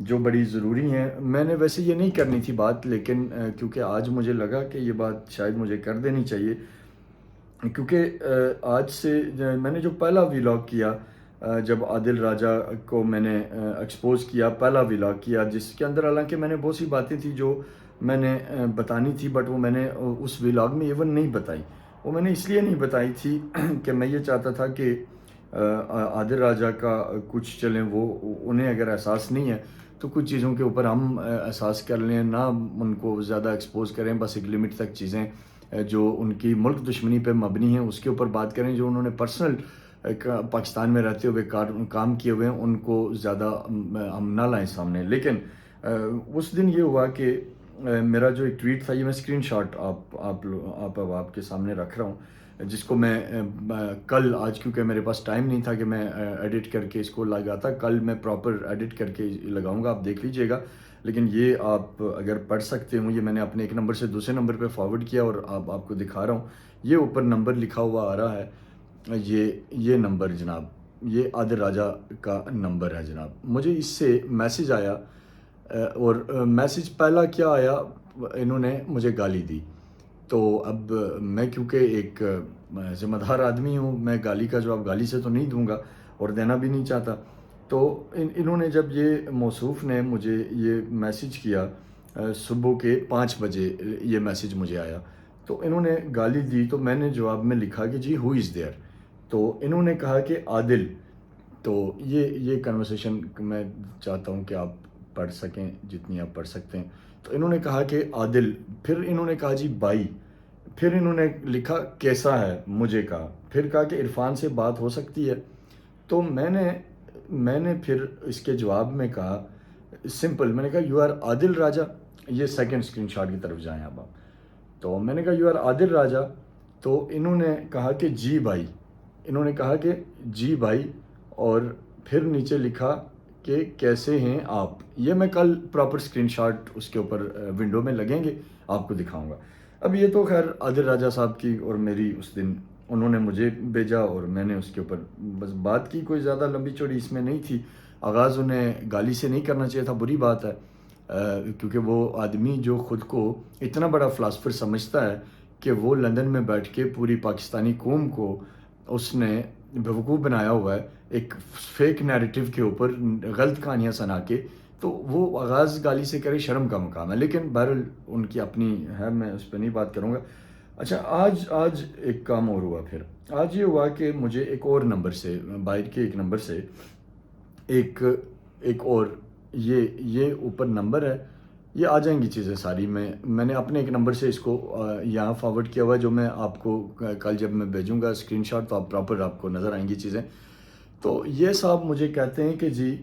جو بڑی ضروری ہیں. میں نے ویسے یہ نہیں کرنی تھی بات، لیکن کیونکہ آج مجھے لگا کہ یہ بات شاید مجھے کر دینی چاہیے، کیونکہ آج سے میں نے جو پہلا ویلاگ کیا، جب عادل راجہ کو میں نے ایکسپوز کیا، پہلا ویلاگ کیا جس کے اندر حالانکہ میں نے بہت سی باتیں تھیں جو میں نے بتانی تھی، بٹ وہ میں نے اس ویلاگ میں ایون نہیں بتائی. وہ میں نے اس لیے نہیں بتائی تھی کہ میں یہ چاہتا تھا کہ عادل راجہ کا کچھ چلیں، وہ انہیں اگر احساس نہیں ہے تو کچھ چیزوں کے اوپر ہم احساس کر لیں، نہ ان کو زیادہ ایکسپوز کریں، بس ایک لمٹ تک چیزیں جو ان کی ملک دشمنی پہ مبنی ہیں اس کے اوپر بات کریں. جو انہوں نے پرسنل پاکستان میں رہتے ہوئے کام کیے ہوئے ہیں ان کو زیادہ ہم نہ لائیں سامنے. لیکن اس دن یہ ہوا کہ میرا جو ایک ٹویٹ تھا، یہ میں اسکرین شاٹ آپ کے سامنے رکھ رہا ہوں، جس کو میں کل، آج کیونکہ میرے پاس ٹائم نہیں تھا کہ میں ایڈٹ کر کے اس کو لگاتا، کل میں پراپر ایڈٹ کر کے لگاؤں گا، آپ دیکھ لیجئے گا. لیکن یہ آپ اگر پڑھ سکتے ہوں، یہ میں نے اپنے ایک نمبر سے دوسرے نمبر پہ فارورڈ کیا اور آپ کو دکھا رہا ہوں. یہ اوپر نمبر لکھا ہوا آ رہا ہے، یہ نمبر جناب، یہ عادل راجہ کا نمبر ہے جناب. مجھے اس سے میسج آیا، اور میسج پہلا کیا آیا، انہوں نے مجھے گالی دی. تو اب میں کیونکہ ایک ذمہ دار آدمی ہوں، میں گالی کا جواب گالی سے تو نہیں دوں گا اور دینا بھی نہیں چاہتا. تو انہوں نے جب یہ موصوف نے مجھے یہ میسج کیا، صبح کے 5 بجے یہ میسج مجھے آیا، تو انہوں نے گالی دی. تو میں نے جواب میں لکھا کہ جی ہو از دیئر. تو انہوں نے کہا کہ عادل. تو یہ کنورسیشن میں چاہتا ہوں کہ آپ پڑھ سکیں جتنی آپ پڑھ سکتے ہیں. تو انہوں نے کہا کہ عادل، پھر انہوں نے کہا جی بائی، پھر انہوں نے لکھا کیسا ہے، مجھے کہا، پھر کہا کہ عرفان سے بات ہو سکتی ہے. تو میں نے پھر اس کے جواب میں کہا سمپل، میں نے کہا یو آر عادل راجہ. یہ سیکنڈ اسکرین شاٹ کی طرف جائیں آپ. تو میں نے کہا یو آر عادل راجہ. تو انہوں نے کہا کہ جی بھائی، انہوں نے کہا کہ جی بھائی، اور پھر نیچے لکھا کہ کیسے ہیں آپ. یہ میں کل پراپر اسکرین شاٹ اس کے اوپر ونڈو میں لگیں گے، آپ کو دکھاؤں گا. اب یہ تو خیر عادل راجہ صاحب کی اور میری اس دن انہوں نے مجھے بھیجا اور میں نے اس کے اوپر بس بات کی، کوئی زیادہ لمبی چوڑی اس میں نہیں تھی. آغاز انہیں گالی سے نہیں کرنا چاہیے تھا، بری بات ہے، کیونکہ وہ آدمی جو خود کو اتنا بڑا فلاسفر سمجھتا ہے کہ وہ لندن میں بیٹھ کے پوری پاکستانی قوم کو اس نے بیوقوف بنایا ہوا ہے ایک فیک نیریٹو کے اوپر، غلط کہانیاں سنا کے. تو وہ آغاز گالی سے کرے، شرم کا مقام ہے. لیکن بہرحال ان کی اپنی ہے، میں اس پہ نہیں بات کروں گا. اچھا، آج ایک کام اور ہوا. پھر آج یہ ہوا کہ مجھے ایک اور نمبر سے، باہر کے ایک نمبر سے ایک اور یہ اوپر نمبر ہے، یہ آ جائیں گی چیزیں ساری. میں نے اپنے ایک نمبر سے اس کو یہاں فارورڈ کیا ہوا ہے، جو میں آپ کو کل جب میں بھیجوں گا اسکرین شاٹ تو آپ پراپر آپ کو نظر آئیں گی چیزیں. تو یہ صاحب مجھے کہتے ہیں کہ جی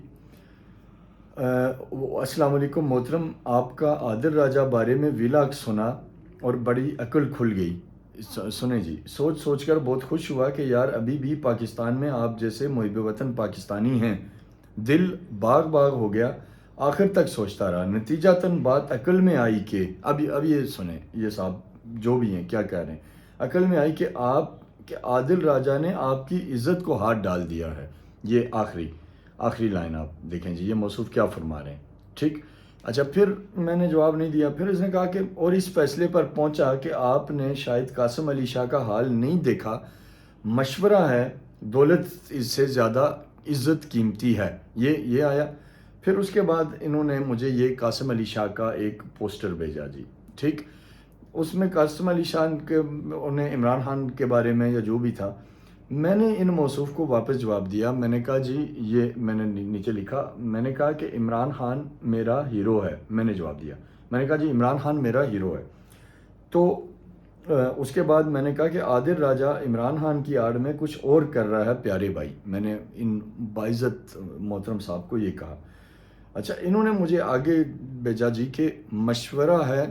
السلام علیکم محترم، آپ کا عادل راجہ بارے میں ویلاگ سنا اور بڑی عقل کھل گئی. سنیں جی، سوچ کر بہت خوش ہوا کہ یار ابھی بھی پاکستان میں آپ جیسے محب وطن پاکستانی ہیں. دل باغ ہو گیا، آخر تک سوچتا رہا، نتیجتاً بات عقل میں آئی کہ اب یہ سنیں، یہ صاحب جو بھی ہیں کیا کہہ رہے ہیں، عقل میں آئی کہ عادل راجہ نے آپ کی عزت کو ہاتھ ڈال دیا ہے. یہ آخری لائن آپ دیکھیں جی، یہ موصوف کیا فرما رہے ہیں. ٹھیک. اچھا، پھر میں نے جواب نہیں دیا. پھر اس نے کہا کہ اور اس فیصلے پر پہنچا کہ آپ نے شاید قاسم علی شاہ کا حال نہیں دیکھا، مشورہ ہے دولت اس سے زیادہ عزت قیمتی ہے. یہ آیا. پھر اس کے بعد انہوں نے مجھے یہ قاسم علی شاہ کا ایک پوسٹر بھیجا جی. ٹھیک. اس میں قاسم علی شاہ کے انہیں عمران خان کے بارے میں یا جو بھی تھا. میں نے ان موصوف کو واپس جواب دیا. میں نے کہا جی، یہ میں نے نیچے لکھا، میں نے کہا کہ عمران خان میرا ہیرو ہے. میں نے جواب دیا، میں نے کہا جی عمران خان میرا ہیرو ہے. تو اس کے بعد میں نے کہا کہ عادل راجہ عمران خان کی آڑ میں کچھ اور کر رہا ہے پیارے بھائی. میں نے ان باعزت محترم صاحب کو یہ کہا. اچھا، انہوں نے مجھے آگے بھیجا جی کہ مشورہ ہے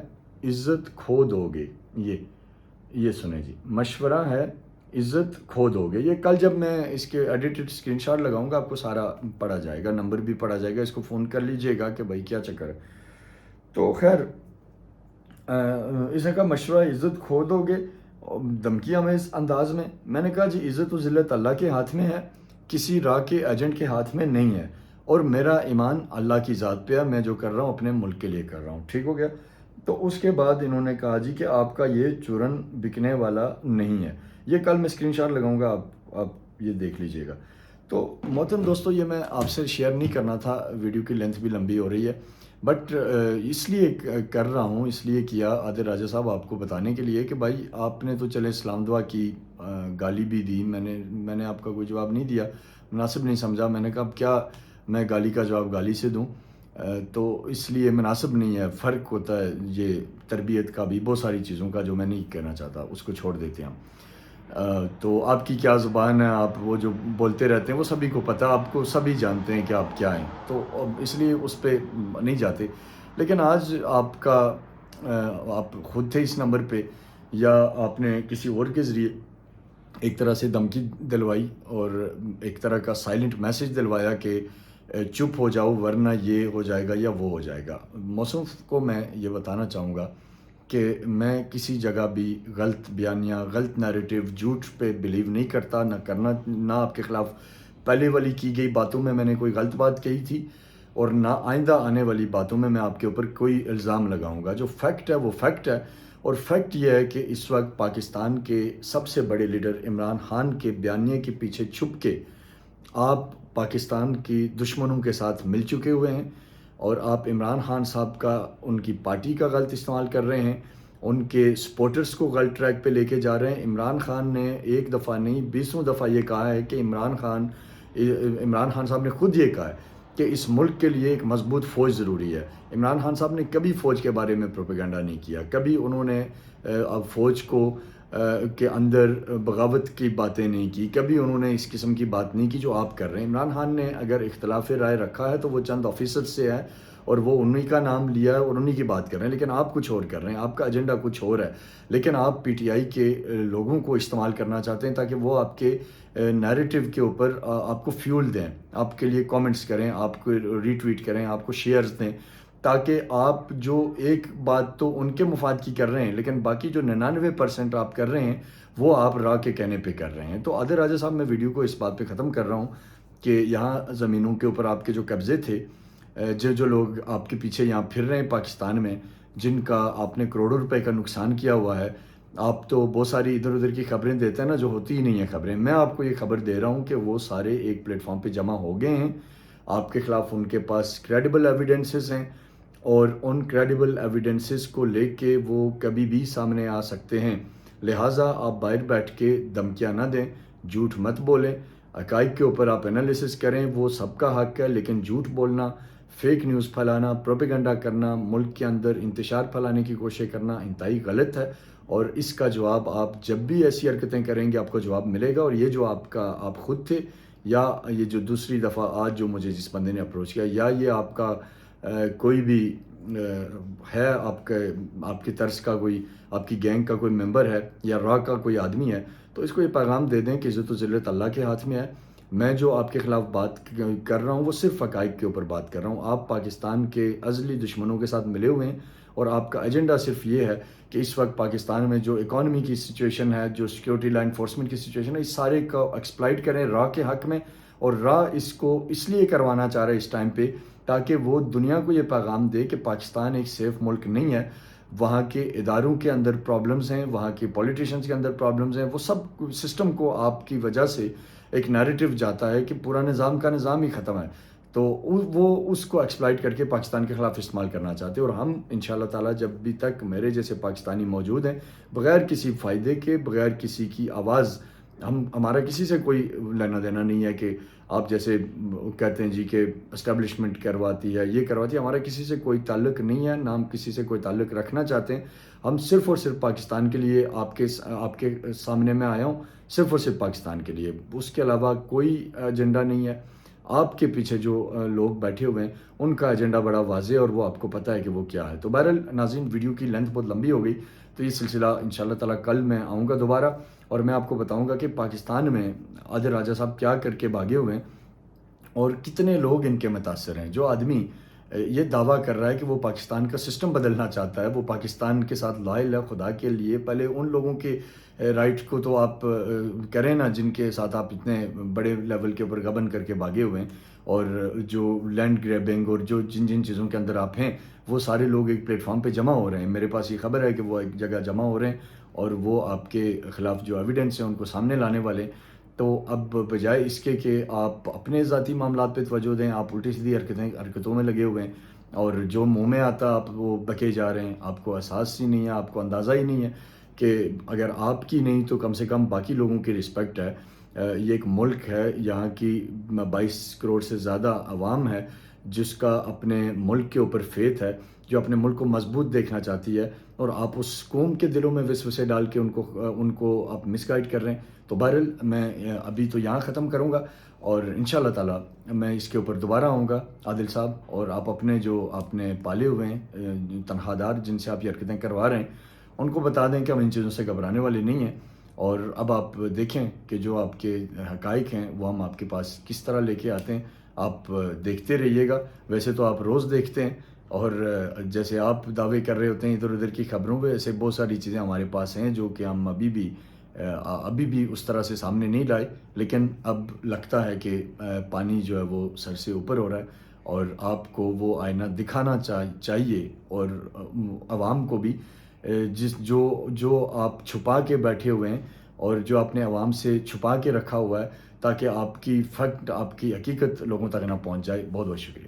عزت کھو دو گے. یہ سنیں جی، مشورہ ہے عزت کھو دو گے. یہ کل جب میں اس کے ایڈیٹڈ اسکرین شاٹ لگاؤں گا آپ کو سارا پڑھا جائے گا، نمبر بھی پڑھا جائے گا. اس کو فون کر لیجئے گا کہ بھائی کیا چکر ہے. تو خیر اس نے کہا مشورہ عزت کھو دو گے، دھمکی امیز انداز میں. میں نے کہا جی عزت و ذلت اللہ کے ہاتھ میں ہے، کسی راہ کے ایجنٹ کے ہاتھ میں نہیں ہے. اور میرا ایمان اللہ کی ذات پہ ہے، میں جو کر رہا ہوں اپنے ملک کے لیے کر رہا ہوں. ٹھیک ہو گیا. تو اس کے بعد انہوں نے کہا جی کہ آپ کا یہ چورن بکنے والا نہیں ہے. یہ کل میں اسکرین شاٹ لگاؤں گا، آپ یہ دیکھ لیجئے گا. تو محترم دوستو، یہ میں آپ سے شیئر نہیں کرنا تھا، ویڈیو کی لینتھ بھی لمبی ہو رہی ہے، بٹ اس لیے کر رہا ہوں، اس لیے کیا عادل راجہ صاحب آپ کو بتانے کے لیے کہ بھائی آپ نے تو چلے اسلام دعا کی، گالی بھی دی، میں نے آپ کا کوئی جواب نہیں دیا، مناسب نہیں سمجھا. میں نے کہا اب کیا میں گالی کا جواب گالی سے دوں، تو اس لیے مناسب نہیں ہے. فرق ہوتا ہے یہ تربیت کا بھی، بہت ساری چیزوں کا جو میں نہیں کہنا چاہتا، اس کو چھوڑ دیتے ہیں ہم. تو آپ کی کیا زبان ہے، آپ وہ جو بولتے رہتے ہیں وہ سبھی کو پتہ، آپ کو سبھی جانتے ہیں کہ آپ کیا ہیں، تو اس لیے اس پہ نہیں جاتے. لیکن آج آپ کا آپ خود تھے اس نمبر پہ، یا آپ نے کسی اور کے ذریعے ایک طرح سے دھمکی دلوائی اور ایک طرح کا سائلنٹ میسج دلوایا کہ چپ ہو جاؤ ورنہ یہ ہو جائے گا یا وہ ہو جائے گا. موصوف کو میں یہ بتانا چاہوں گا کہ میں کسی جگہ بھی غلط بیانیہ، غلط نیریٹو، جھوٹ پہ بلیو نہیں کرتا، نہ آپ کے خلاف پہلے والی کی گئی باتوں میں نے کوئی غلط بات کہی تھی، اور نہ آئندہ آنے والی باتوں میں آپ کے اوپر کوئی الزام لگاؤں گا. جو فیکٹ ہے وہ فیکٹ ہے، اور فیکٹ یہ ہے کہ اس وقت پاکستان کے سب سے بڑے لیڈر عمران خان کے بیانیے کے پیچھے چھپ کے آپ پاکستان کی دشمنوں کے ساتھ مل چکے ہوئے ہیں، اور آپ عمران خان صاحب کا، ان کی پارٹی کا غلط استعمال کر رہے ہیں، ان کے سپورٹرز کو غلط ٹریک پہ لے کے جا رہے ہیں. عمران خان نے ایک دفعہ نہیں 20 دفعہ یہ کہا ہے کہ عمران خان صاحب نے خود یہ کہا ہے کہ اس ملک کے لیے ایک مضبوط فوج ضروری ہے. عمران خان صاحب نے کبھی فوج کے بارے میں پروپیگنڈا نہیں کیا، کبھی انہوں نے فوج کو کے اندر بغاوت کی باتیں نہیں کی، کبھی انہوں نے اس قسم کی بات نہیں کی جو آپ کر رہے ہیں. عمران خان نے اگر اختلاف رائے رکھا ہے تو وہ چند آفیسر سے ہے، اور وہ انہی کا نام لیا ہے اور انہی کی بات کر رہے ہیں، لیکن آپ کچھ اور کر رہے ہیں، آپ کا ایجنڈا کچھ اور ہے. لیکن آپ پی ٹی آئی کے لوگوں کو استعمال کرنا چاہتے ہیں تاکہ وہ آپ کے نیریٹو کے اوپر آپ کو فیول دیں، آپ کے لیے کامنٹس کریں، آپ کو ری ٹویٹ کریں، آپ کو شیئرز دیں، تاکہ آپ جو ایک بات تو ان کے مفاد کی کر رہے ہیں، لیکن باقی جو 99% آپ کر رہے ہیں وہ آپ راہ کے کہنے پہ کر رہے ہیں. تو عادل راجہ صاحب، میں ویڈیو کو اس بات پہ ختم کر رہا ہوں کہ یہاں زمینوں کے اوپر آپ کے جو قبضے تھے، جو لوگ آپ کے پیچھے یہاں پھر رہے ہیں پاکستان میں، جن کا آپ نے کروڑوں روپے کا نقصان کیا ہوا ہے، آپ تو بہت ساری ادھر ادھر کی خبریں دیتے ہیں نا جو ہوتی ہی نہیں ہیں خبریں. میں آپ کو یہ خبر دے رہا ہوں کہ وہ سارے ایک پلیٹ فارم پہ جمع ہو گئے ہیں. آپ کے خلاف ان کے پاس کریڈیبل ایویڈنسز ہیں، اور ان کریڈیبل ایویڈنسز کو لے کے وہ کبھی بھی سامنے آ سکتے ہیں. لہٰذا آپ باہر بیٹھ کے دھمکیاں نہ دیں، جھوٹ مت بولیں، حقائق کے اوپر آپ انالیسس کریں، وہ سب کا حق ہے. لیکن جھوٹ بولنا، فیک نیوز پھیلانا، پروپیگنڈا کرنا، ملک کے اندر انتشار پھیلانے کی کوشش کرنا انتہائی غلط ہے، اور اس کا جواب آپ جب بھی ایسی حرکتیں کریں گے آپ کو جواب ملے گا. اور یہ جو آپ خود تھے، یا یہ جو دوسری دفعہ آج جو مجھے جس بندے نے اپروچ کیا، یا یہ آپ کا کوئی بھی ہے، آپ کے طرز کا کوئی، آپ کی گینگ کا کوئی ممبر ہے، یا را کا کوئی آدمی ہے، تو اس کو یہ پیغام دے دیں کہ عزت و ذلت اللہ کے ہاتھ میں ہے. میں جو آپ کے خلاف بات کر رہا ہوں وہ صرف حقائق کے اوپر بات کر رہا ہوں. آپ پاکستان کے ازلی دشمنوں کے ساتھ ملے ہوئے ہیں، اور آپ کا ایجنڈا صرف یہ ہے کہ اس وقت پاکستان میں جو اکانومی کی سچویشن ہے، جو سیکیورٹی لا انفورسمنٹ کی سچویشن ہے، اس سارے کو ایکسپلائٹ کریں را کے حق میں. اور را اس کو اس لیے کروانا چاہ رہے اس ٹائم پہ تاکہ وہ دنیا کو یہ پیغام دے کہ پاکستان ایک سیف ملک نہیں ہے. وہاں کے اداروں کے اندر پرابلمز ہیں، وہاں کے پولیٹیشنز کے اندر پرابلمز ہیں، وہ سب سسٹم کو آپ کی وجہ سے ایک نیریٹو جاتا ہے کہ پورا نظام کا نظام ہی ختم ہے. تو وہ اس کو ایکسپلائٹ کر کے پاکستان کے خلاف استعمال کرنا چاہتے ہیں. اور ہم انشاءاللہ تعالیٰ جب بھی تک میرے جیسے پاکستانی موجود ہیں، بغیر کسی فائدے کے، بغیر کسی کی آواز، ہمارا کسی سے کوئی لینا دینا نہیں ہے کہ آپ جیسے کہتے ہیں جی کہ اسٹیبلشمنٹ کرواتی ہے، یہ کرواتی ہے، ہمارا کسی سے کوئی تعلق نہیں ہے، نہ ہم کسی سے کوئی تعلق رکھنا چاہتے ہیں. ہم صرف اور صرف پاکستان کے لیے آپ کے سامنے میں آیا ہوں، صرف اور صرف پاکستان کے لیے، اس کے علاوہ کوئی ایجنڈا نہیں ہے. آپ کے پیچھے جو لوگ بیٹھے ہوئے ہیں ان کا ایجنڈا بڑا واضح ہے، اور وہ آپ کو پتہ ہے کہ وہ کیا ہے. تو بہرحال ناظرین، ویڈیو کی لینتھ بہت لمبی ہو گئی، تو یہ سلسلہ انشاءاللہ تعالیٰ کل میں آؤں گا دوبارہ، اور میں آپ کو بتاؤں گا کہ پاکستان میں عادل راجہ صاحب کیا کر کے بھاگے ہوئے ہیں، اور کتنے لوگ ان کے متاثر ہیں. جو آدمی یہ دعویٰ کر رہا ہے کہ وہ پاکستان کا سسٹم بدلنا چاہتا ہے، وہ پاکستان کے ساتھ لائل ہے، خدا کے لیے پہلے ان لوگوں کے رائٹ کو تو آپ کریں نا جن کے ساتھ آپ اتنے بڑے لیول کے اوپر گبن کر کے بھاگے ہوئے ہیں. اور جو لینڈ گریبنگ اور جو جن جن چیزوں کے اندر آپ ہیں وہ سارے لوگ ایک پلیٹ فارم پہ جمع ہو رہے ہیں. میرے پاس یہ خبر ہے کہ وہ ایک جگہ جمع ہو رہے ہیں اور وہ آپ کے خلاف جو ایویڈنس ہیں ان کو سامنے لانے والے ہیں. تو اب بجائے اس کے کہ آپ اپنے ذاتی معاملات پہ توجہ دیں، آپ الٹی سیدھی حرکتوں میں لگے ہوئے ہیں اور جو منہ میں آتا آپ وہ بکے جا رہے ہیں. آپ کو احساس ہی نہیں ہے، آپ کو اندازہ ہی نہیں ہے کہ اگر آپ کی نہیں تو کم سے کم باقی لوگوں کی رسپیکٹ ہے. یہ ایک ملک ہے، یہاں کی 22 کروڑ سے زیادہ عوام ہے جس کا اپنے ملک کے اوپر فیتھ ہے، جو اپنے ملک کو مضبوط دیکھنا چاہتی ہے، اور آپ اس قوم کے دلوں میں وسوسے ڈال کے ان کو آپ مس گائیڈ کر رہے ہیں. تو بہرحال میں ابھی تو یہاں ختم کروں گا اور انشاءاللہ تعالی میں اس کے اوپر دوبارہ آؤں گا عادل صاحب. اور آپ اپنے جو آپ نے پالے ہوئے ہیں تنخواہ دار جن سے آپ یہ حرکتیں کروا رہے ہیں ان کو بتا دیں کہ ہم ان چیزوں سے گھبرانے والے نہیں ہیں. اور اب آپ دیکھیں کہ جو آپ کے حقائق ہیں وہ ہم آپ کے پاس کس طرح لے کے آتے ہیں. آپ دیکھتے رہیے گا. ویسے تو آپ روز دیکھتے ہیں اور جیسے آپ دعوے کر رہے ہوتے ہیں ادھر ادھر کی خبروں پہ، ایسے بہت ساری چیزیں ہمارے پاس ہیں جو کہ ہم ابھی بھی اس طرح سے سامنے نہیں لائے. لیکن اب لگتا ہے کہ پانی جو ہے وہ سر سے اوپر ہو رہا ہے اور آپ کو وہ آئینہ دکھانا چاہیے اور عوام کو بھی، جو آپ چھپا کے بیٹھے ہوئے ہیں اور جو آپ نے عوام سے چھپا کے رکھا ہوا ہے، تاکہ آپ کی فیکٹ، آپ کی حقیقت لوگوں تک نہ پہنچ جائے. بہت بہت شکریہ.